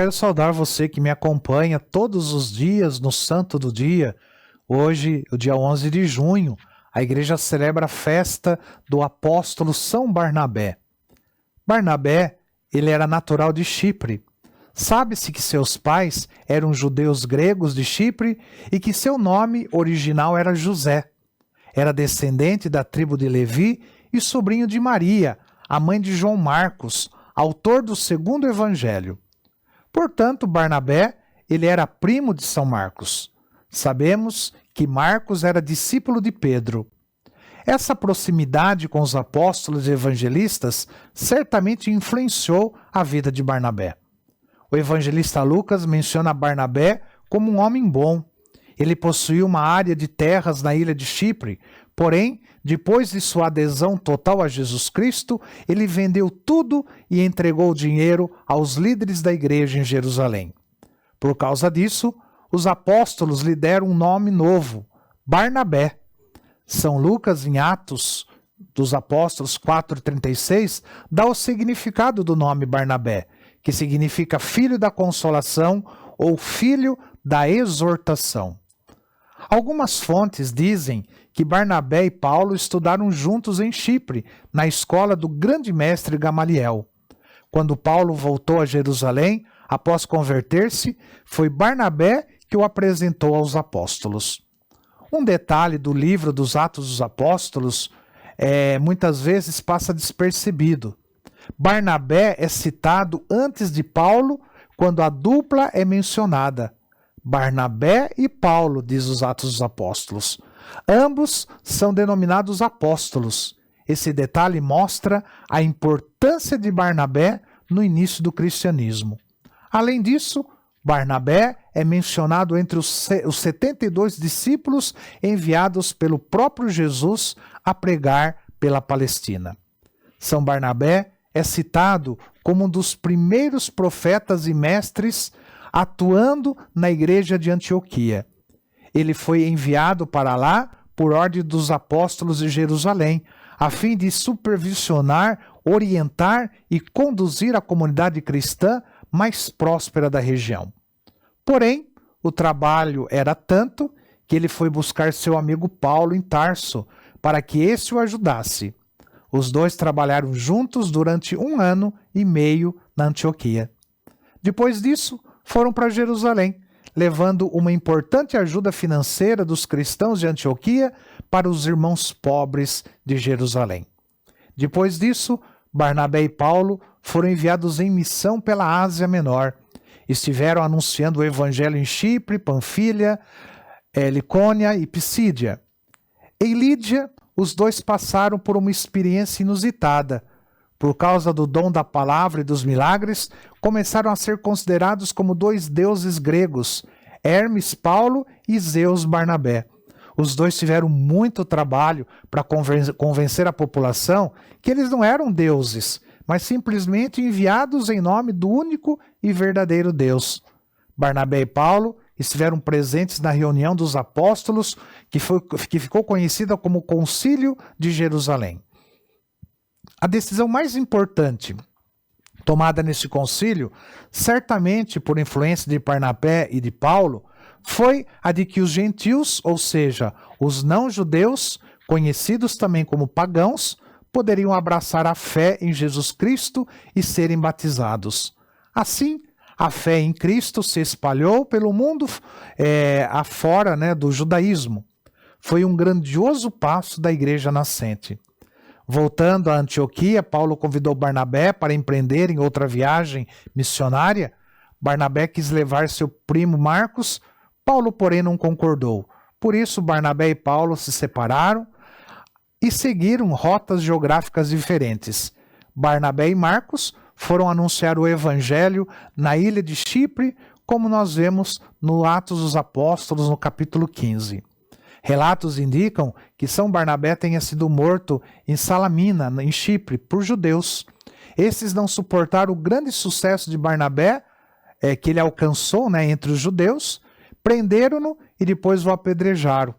quero saudar você que me acompanha todos os dias no Santo do Dia. Hoje, o dia 11 de junho, a igreja celebra a festa do apóstolo São Barnabé. Barnabé, ele era natural de Chipre. Sabe-se que seus pais eram judeus gregos de Chipre e que seu nome original era José. Era descendente da tribo de Levi e sobrinho de Maria, a mãe de João Marcos, autor do segundo evangelho. Portanto, Barnabé, ele era primo de São Marcos. Sabemos que Marcos era discípulo de Pedro. Essa proximidade com os apóstolos e evangelistas certamente influenciou a vida de Barnabé. O evangelista Lucas menciona Barnabé como um homem bom. Ele possuía uma área de terras na ilha de Chipre, porém, depois de sua adesão total a Jesus Cristo, ele vendeu tudo e entregou o dinheiro aos líderes da igreja em Jerusalém. Por causa disso, os apóstolos lhe deram um nome novo, Barnabé. São Lucas, em Atos dos Apóstolos 4,36, dá o significado do nome Barnabé, que significa filho da consolação ou filho da exortação. Algumas fontes dizem que Barnabé e Paulo estudaram juntos em Chipre, na escola do grande mestre Gamaliel. Quando Paulo voltou a Jerusalém, após converter-se, foi Barnabé que o apresentou aos apóstolos. Um detalhe do livro dos Atos dos Apóstolos muitas vezes passa despercebido. Barnabé é citado antes de Paulo quando a dupla é mencionada. Barnabé e Paulo, diz os Atos dos Apóstolos. Ambos são denominados apóstolos. Esse detalhe mostra a importância de Barnabé no início do cristianismo. Além disso, Barnabé é mencionado entre os 72 discípulos enviados pelo próprio Jesus a pregar pela Palestina. São Barnabé é citado como um dos primeiros profetas e mestres atuando na igreja de Antioquia. Ele foi enviado para lá por ordem dos apóstolos de Jerusalém, a fim de supervisionar, orientar e conduzir a comunidade cristã mais próspera da região. Porém, o trabalho era tanto que ele foi buscar seu amigo Paulo em Tarso, para que este o ajudasse. Os dois trabalharam juntos durante 1 ano e meio na Antioquia. Depois disso, foram para Jerusalém, levando uma importante ajuda financeira dos cristãos de Antioquia para os irmãos pobres de Jerusalém. Depois disso, Barnabé e Paulo foram enviados em missão pela Ásia Menor. Estiveram anunciando o evangelho em Chipre, Panfilha, Licônia e Pisídia. Em Lídia, os dois passaram por uma experiência inusitada. Por causa do dom da palavra e dos milagres, começaram a ser considerados como 2 deuses gregos, Hermes Paulo e Zeus Barnabé. Os dois tiveram muito trabalho para convencer a população que eles não eram deuses, mas simplesmente enviados em nome do único e verdadeiro Deus. Barnabé e Paulo estiveram presentes na reunião dos apóstolos, que ficou conhecida como Concílio de Jerusalém. A decisão mais importante tomada neste concílio, certamente por influência de Barnabé e de Paulo, foi a de que os gentios, ou seja, os não-judeus, conhecidos também como pagãos, poderiam abraçar a fé em Jesus Cristo e serem batizados. Assim, a fé em Cristo se espalhou pelo mundo afora do judaísmo. Foi um grandioso passo da igreja nascente. Voltando a Antioquia, Paulo convidou Barnabé para empreender em outra viagem missionária. Barnabé quis levar seu primo Marcos, Paulo, porém, não concordou. Por isso, Barnabé e Paulo se separaram e seguiram rotas geográficas diferentes. Barnabé e Marcos foram anunciar o evangelho na ilha de Chipre, como nós vemos no Atos dos Apóstolos, no capítulo 15. Relatos indicam que São Barnabé tenha sido morto em Salamina, em Chipre, por judeus. Esses não suportaram o grande sucesso de Barnabé, que ele alcançou entre os judeus, prenderam-no e depois o apedrejaram.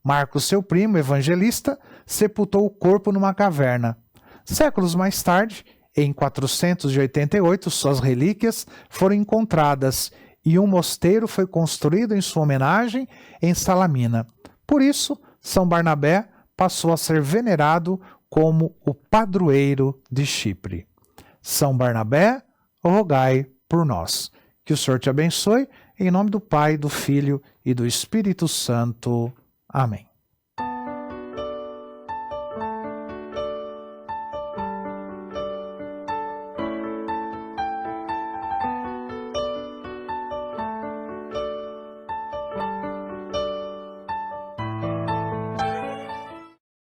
Marcos, seu primo, evangelista, sepultou o corpo numa caverna. Séculos mais tarde, Em 488, suas relíquias foram encontradas e um mosteiro foi construído em sua homenagem em Salamina. Por isso, São Barnabé passou a ser venerado como o padroeiro de Chipre. São Barnabé, rogai por nós. Que o Senhor te abençoe, em nome do Pai, do Filho e do Espírito Santo. Amém.